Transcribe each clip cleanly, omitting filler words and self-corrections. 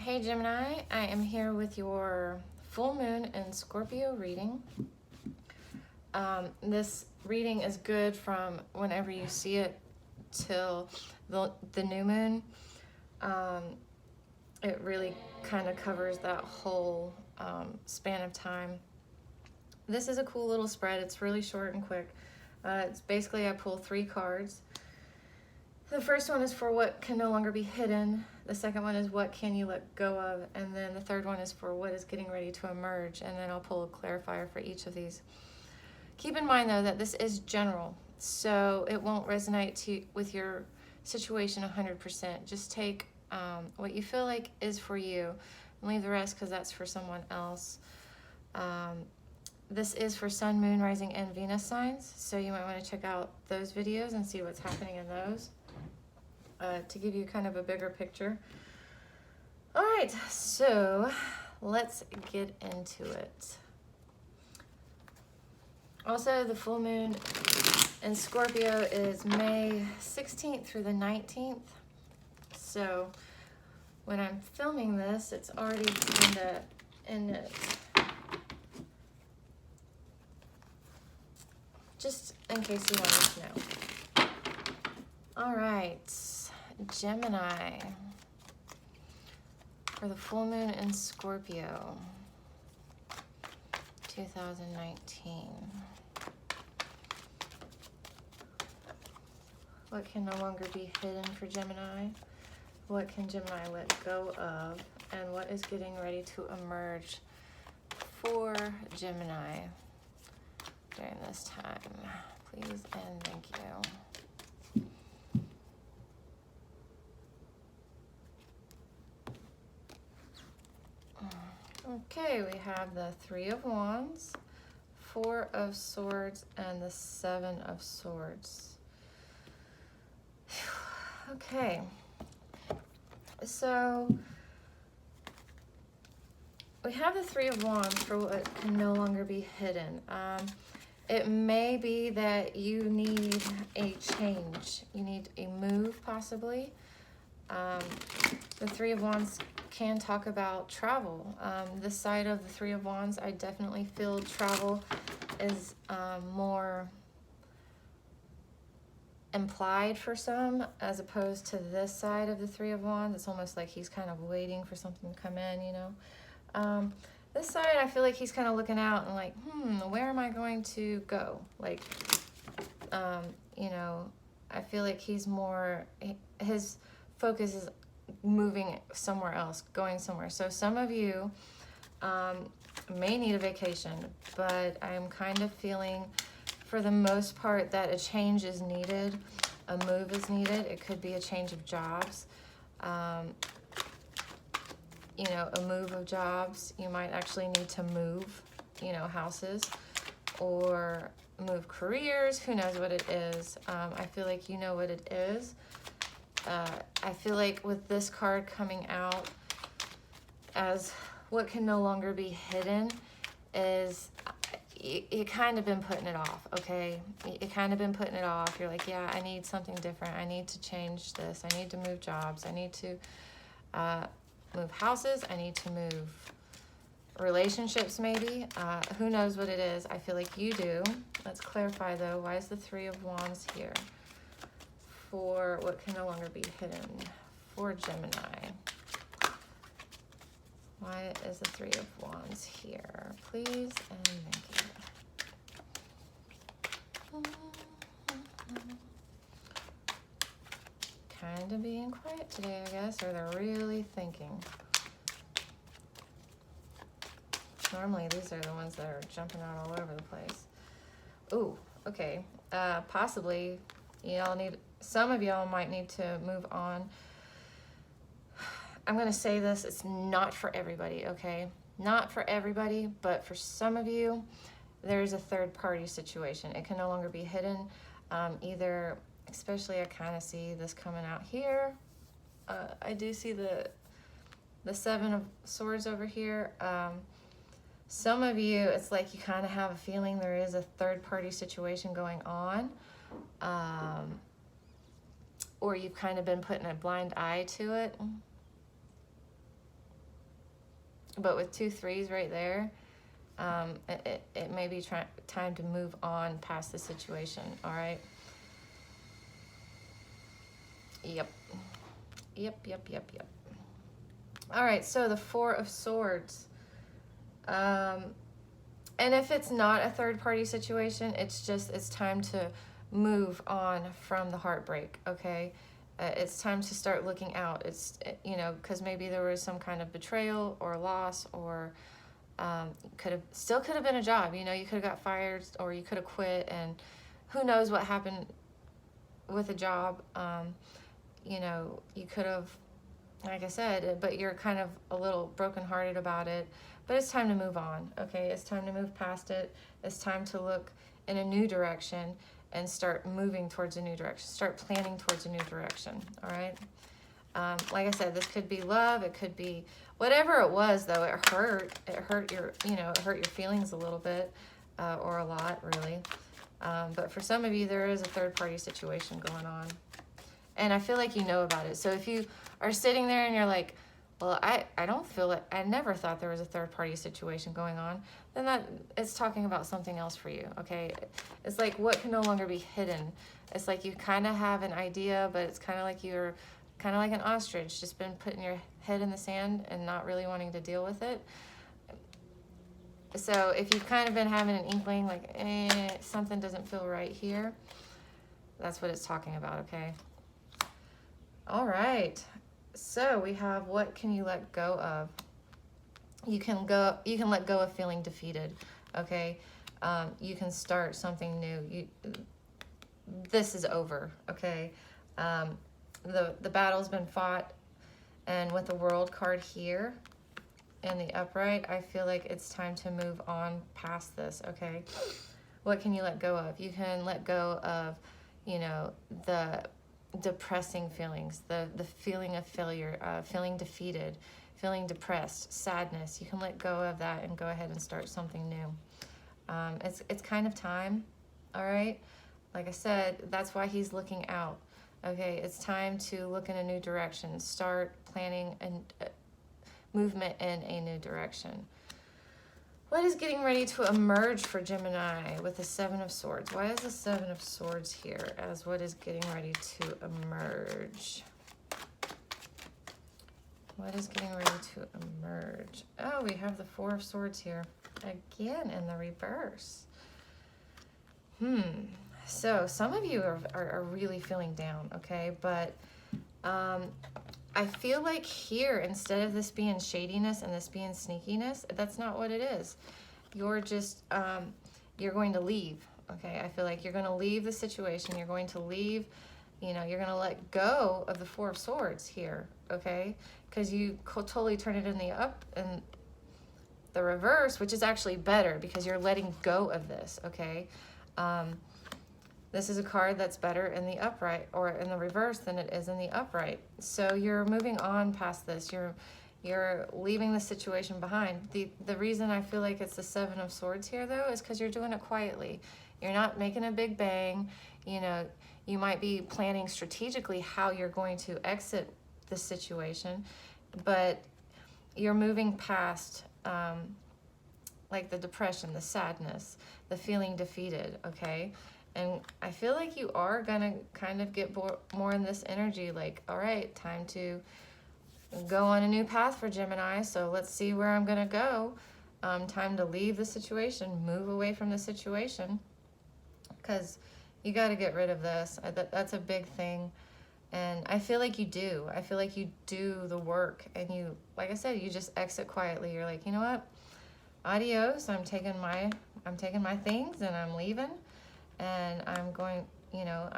Hey Gemini, I am here with your full moon and Scorpio reading. This reading is good from whenever you see it till the new moon. It really kind of covers that whole span of time. This is a cool little spread. It's really short and quick. It's basically I pull 3 cards. The first one is for what can no longer be hidden. The second one is what can you let go of. And then the third one is for what is getting ready to emerge. And then I'll pull a clarifier for each of these. Keep in mind though that this is general, so it won't resonate with your situation 100%. Just take what you feel like is for you and leave the rest because that's for someone else. This is for Sun, Moon, Rising, and Venus signs, so you might want to check out those videos and see what's happening in those to give you kind of a bigger picture. All right, so let's get into it. Also, the full moon in Scorpio is May 16th through the 19th. So when I'm filming this, it's already kind of in it. Just in case you wanted to know. All right, Gemini for the full moon in Scorpio 2019. What can no longer be hidden for Gemini? What can Gemini let go of? And what is getting ready to emerge for Gemini during this time? Please and thank you. Okay, we have the 3 of Wands, 4 of Swords, and the 7 of Swords. Okay, so we have the 3 of Wands for what can no longer be hidden. It may be that you need a change. You need a move, possibly. The 3 of Wands can talk about travel. This side of the 3 of Wands, I definitely feel travel is more implied for some, as opposed to this side of the 3 of Wands. It's almost like he's kind of waiting for something to come in, you know. This side, I feel like he's kind of looking out and like, where am I going to go? Like, you know, I feel like he's more, his focus is moving somewhere else, going somewhere. So some of you may need a vacation, but I'm kind of feeling for the most part that a change is needed, a move is needed. It could be a change of jobs, you know, a move of jobs. You might actually need to move, you know, houses or move careers. Who knows what it is? I feel like you know what it is. I feel like with this card coming out as what can no longer be hidden is you kind of been putting it off, okay? You kind of been putting it off. You're like, yeah, I need something different. I need to change this. I need to move jobs. I need to move houses. I need to move relationships, maybe. Who knows what it is? I feel like you do. Let's clarify, though. Why is the 3 of Wands here? For what can no longer be hidden for Gemini. Why is the 3 of Wands here? Please and thank you. Kind of being quiet today, I guess, or they're really thinking. Normally, these are the ones that are jumping out all over the place. Ooh, okay. Possibly, some of y'all might need to move on. I'm going to say this, it's not for everybody, okay? Not for everybody, but for some of you, there's a third-party situation. It can no longer be hidden. Either, especially I kind of see this coming out here. I do see the 7 of Swords over here. Some of you, it's like you kind of have a feeling there is a third-party situation going on. Or you've kind of been putting a blind eye to it. but with 2 3s right there, it may be time to move on past the situation, all right? Yep. All right, so the 4 of Swords. And if it's not a third-party situation, it's time to move on from the heartbreak, okay? It's time to start looking out. It's, you know, because maybe there was some kind of betrayal or loss, or still could have been a job. You know, you could have got fired, or you could have quit, and who knows what happened with a job. You know, you could have, like I said, but you're kind of a little brokenhearted about it. But it's time to move on, okay? It's time to move past it. It's time to look in a new direction and start moving towards a new direction. Start planning towards a new direction, all right? Like I said, this could be love. It could be whatever it was, though. It hurt. It hurt your, you know, it hurt your feelings a little bit, or a lot, really. But for some of you, there is a third-party situation going on. And I feel like you know about it. So if you are sitting there and you're like, well, I don't feel it. I never thought there was a third-party situation going on. Then that it's talking about something else for you, okay? It's like what can no longer be hidden. It's like you kind of have an idea, but it's kind of like you're kind of like an ostrich, just been putting your head in the sand and not really wanting to deal with it. So if you've kind of been having an inkling, like, something doesn't feel right here, that's what it's talking about, okay? All right. So we have, what can you let go of? You can let go of feeling defeated, okay? You can start something new. This is over, okay? The battle's been fought, and with the World card here in the upright, I feel like it's time to move on past this, okay? What can you let go of? You can let go of, you know, the depressing feelings, the feeling of failure, feeling defeated, feeling depressed, sadness. You can let go of that and go ahead and start something new. It's kind of time, all right? Like I said, that's why he's looking out. Okay, it's time to look in a new direction. Start planning a movement in a new direction. What is getting ready to emerge for Gemini with the 7 of Swords? Why is the 7 of Swords here as what is getting ready to emerge? What is getting ready to emerge? Oh, we have the 4 of Swords here again in the reverse. So some of you are really feeling down, okay? But I feel like here, instead of this being shadiness and this being sneakiness, that's not what it is. You're just, you're going to leave, okay? I feel like you're going to leave the situation. You're going to leave, you know, you're going to let go of the 4 of Swords here, okay? Because you totally turn it in the reverse, which is actually better because you're letting go of this, okay? This is a card that's better in the upright or in the reverse than it is in the upright. So you're moving on past this. You're leaving the situation behind. The reason I feel like it's the 7 of Swords here, though, is because you're doing it quietly. You're not making a big bang. You know, you might be planning strategically how you're going to exit the situation, but you're moving past like the depression, the sadness, the feeling defeated, okay? And I feel like you are going to kind of get more in this energy, like, all right, time to go on a new path for Gemini, so let's see where I'm going to go. Time to leave the situation, move away from the situation, because you got to get rid of this. That's a big thing, and I feel like you do. I feel like you do the work, and you, like I said, you just exit quietly. You're like, you know what? Adios. I'm taking my things, and I'm leaving. And I'm going, you know,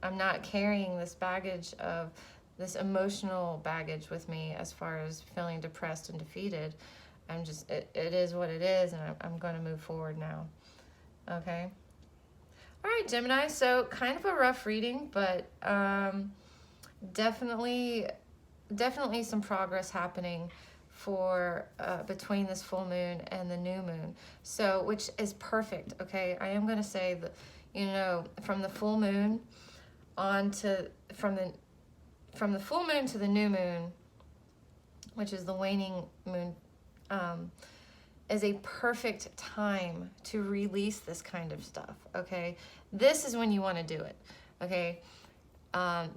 I'm not carrying this baggage of this emotional baggage with me as far as feeling depressed and defeated. I'm just, it is what it is, and I'm going to move forward now. Okay. All right, Gemini. So kind of a rough reading, but definitely some progress happening for between this full moon and the new moon, so which is perfect, okay? I am going to say that, you know, from the full moon on to from the full moon to the new moon, which is the waning moon, is a perfect time to release this kind of stuff, okay? This is when you want to do it, okay?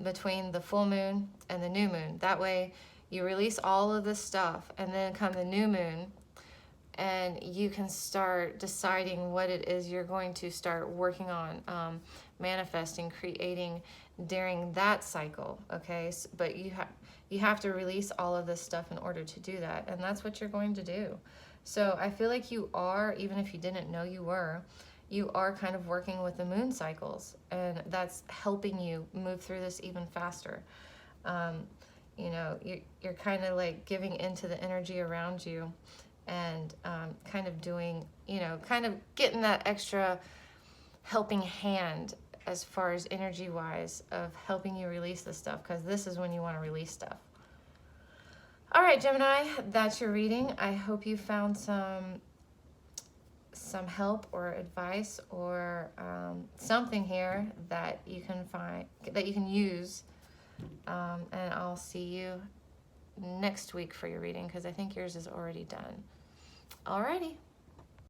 Between the full moon and the new moon. That way you release all of this stuff, and then come the new moon, and you can start deciding what it is you're going to start working on, manifesting, creating during that cycle, okay? But you have to release all of this stuff in order to do that, and that's what you're going to do. So I feel like you are, even if you didn't know you are kind of working with the moon cycles, and that's helping you move through this even faster. You know, you're kind of like giving into the energy around you, and kind of doing, you know, kind of getting that extra helping hand as far as energy-wise of helping you release this stuff, because this is when you want to release stuff. All right, Gemini, that's your reading. I hope you found some help or advice or something here that you can find, that you can use. And I'll see you next week for your reading, because I think yours is already done. Alrighty.